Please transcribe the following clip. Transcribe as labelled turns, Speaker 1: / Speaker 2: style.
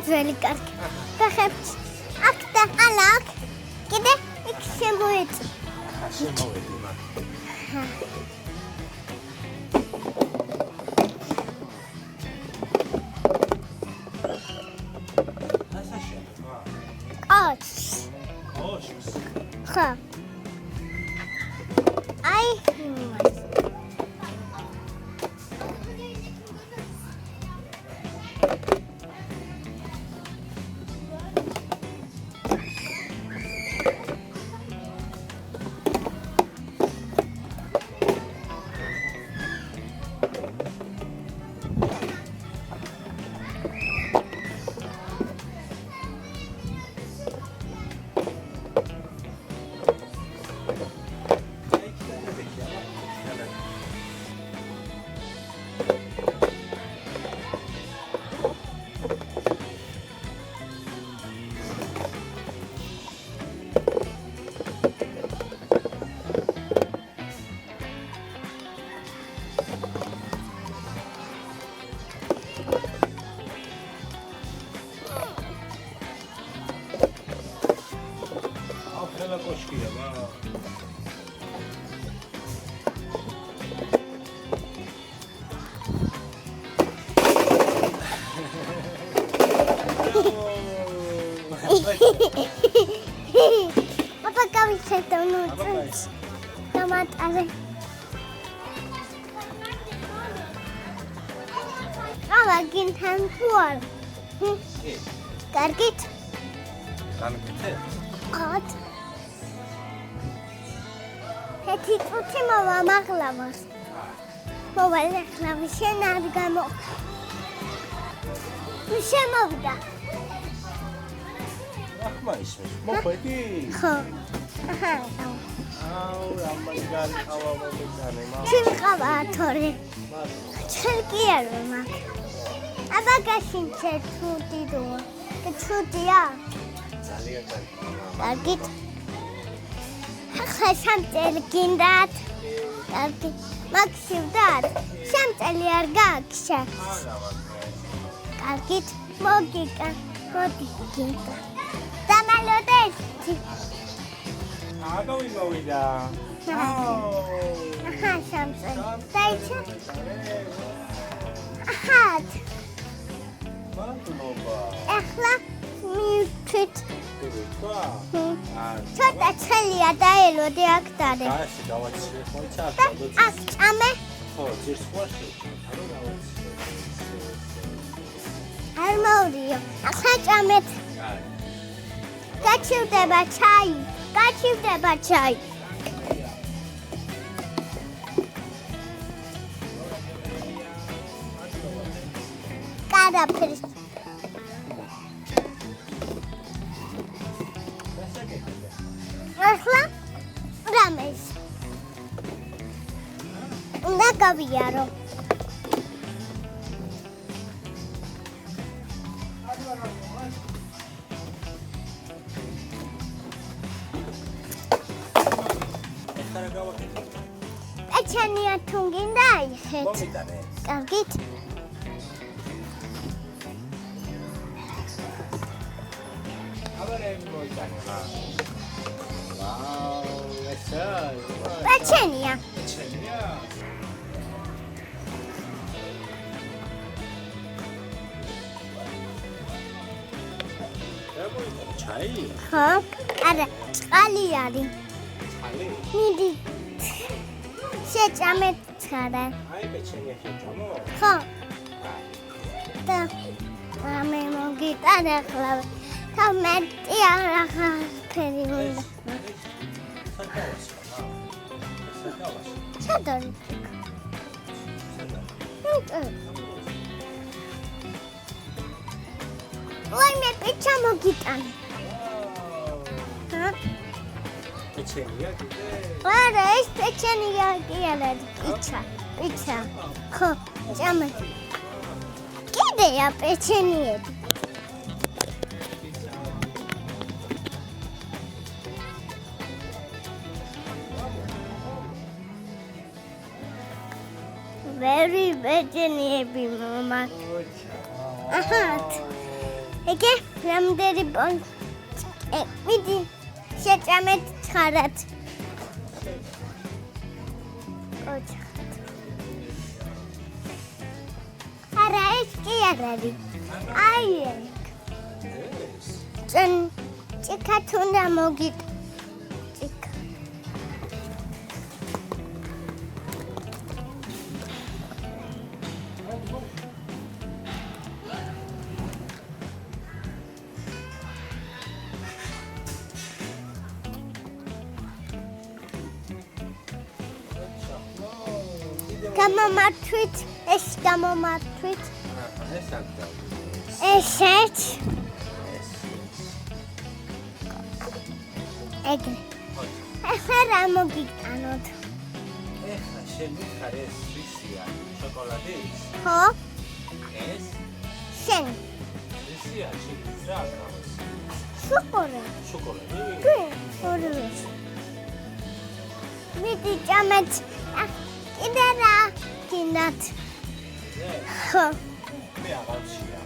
Speaker 1: Really good. Perhaps after alak, kide iksemuit. Ha.
Speaker 2: აფელა კოშკია მა
Speaker 1: Papa camiseta no trans. Tomatare. Ava gintan tuar. Kargit.
Speaker 2: განკეთე
Speaker 1: Qat. Heti tuti mama maglavas. Mobaile klavishენ არ გამო. შემოვიდა.
Speaker 2: ახმა ისმის მოყვედი
Speaker 1: ხო. აჰა.
Speaker 2: აუ რამაგარი ყავა მომიგანე მა
Speaker 1: ჩიმყავა თორე. ჩელკი არ მაგ. აბა გაშინჩე თუთი დო. თუთია.
Speaker 2: ძალიან კარგი
Speaker 1: კარგით. ახლა სამწელი გინდათ. კარგი. მაქსიმდათ. სამწელი არ გააქშა. კარგით. მოგიკა. მოგიკა. დამალოდეს.
Speaker 2: აბა ვიმოვიდა
Speaker 1: აჰა, სამწელი. დაიჭა. აჰა.
Speaker 2: მადლობა
Speaker 1: ახლა მივთვით.
Speaker 2: თქვა
Speaker 1: ცოტა ცხელია დაელოდე აქ დადე.
Speaker 2: ასე დავაჩიე ხოცა
Speaker 1: და აქ წამე.
Speaker 2: ხო ძირს ხვაში ანუ დავაჩიე
Speaker 1: არ მოვდიო. ახლა წამეთ. გაჩივდება ჩაი. გაჩივდება ჩაი. კარაფერს. ახლა რამეს. უნდა გავიარო.
Speaker 2: ეხლა გავაკეთე
Speaker 1: ეჩენია თუ გინდა აიხეთ.
Speaker 2: მომიტანე
Speaker 1: კარგით.
Speaker 2: აბარე მოიტანე ვაუ ესა
Speaker 1: ეჩენია.
Speaker 2: ჩენია ჩაი
Speaker 1: ხო? არა, წყალი არის.
Speaker 2: ჩალი
Speaker 1: მიდი. შეჭამეთ ცხარა.
Speaker 2: აი პეჩენია შეჭამო
Speaker 1: ხო. და მე მოგიტანე ახლა. თამეტი არაფერი უნდა. სადარი? ой, მე პიცა მოგიტანე. ჰა?
Speaker 2: პეჩენია კიდე
Speaker 1: არა, ეს პეჩენია კი არა, პიცა. ხო, ჭამე. კიდეა პეჩენიები. ვერი პეჩენიები მამა. აჰა. ეგე რამდენი მიდი შეჭამეთ ცხარად. ოჩხად. არა, ეს კი არ არის. აი ეგ. ჭიქათ უნდა მოგიტ. ჭიქა. გამომართვით, ეს გამომართვით.
Speaker 2: ეს აქ
Speaker 1: ესეც. ეგრე. ახლა რა მოგიტანოთ?
Speaker 2: ეხლა შენ მიხარ ეს რისია შოკოლადის
Speaker 1: ხო?
Speaker 2: ეს
Speaker 1: შენ.
Speaker 2: რისია შენ რა აქვს
Speaker 1: შოკოლადი.
Speaker 2: შოკოლადი
Speaker 1: კი, ორივე. მიდი ჭამეთ. კიდე რა? ნათ.
Speaker 2: ზე
Speaker 1: ხო.
Speaker 2: მე აღარ ვშია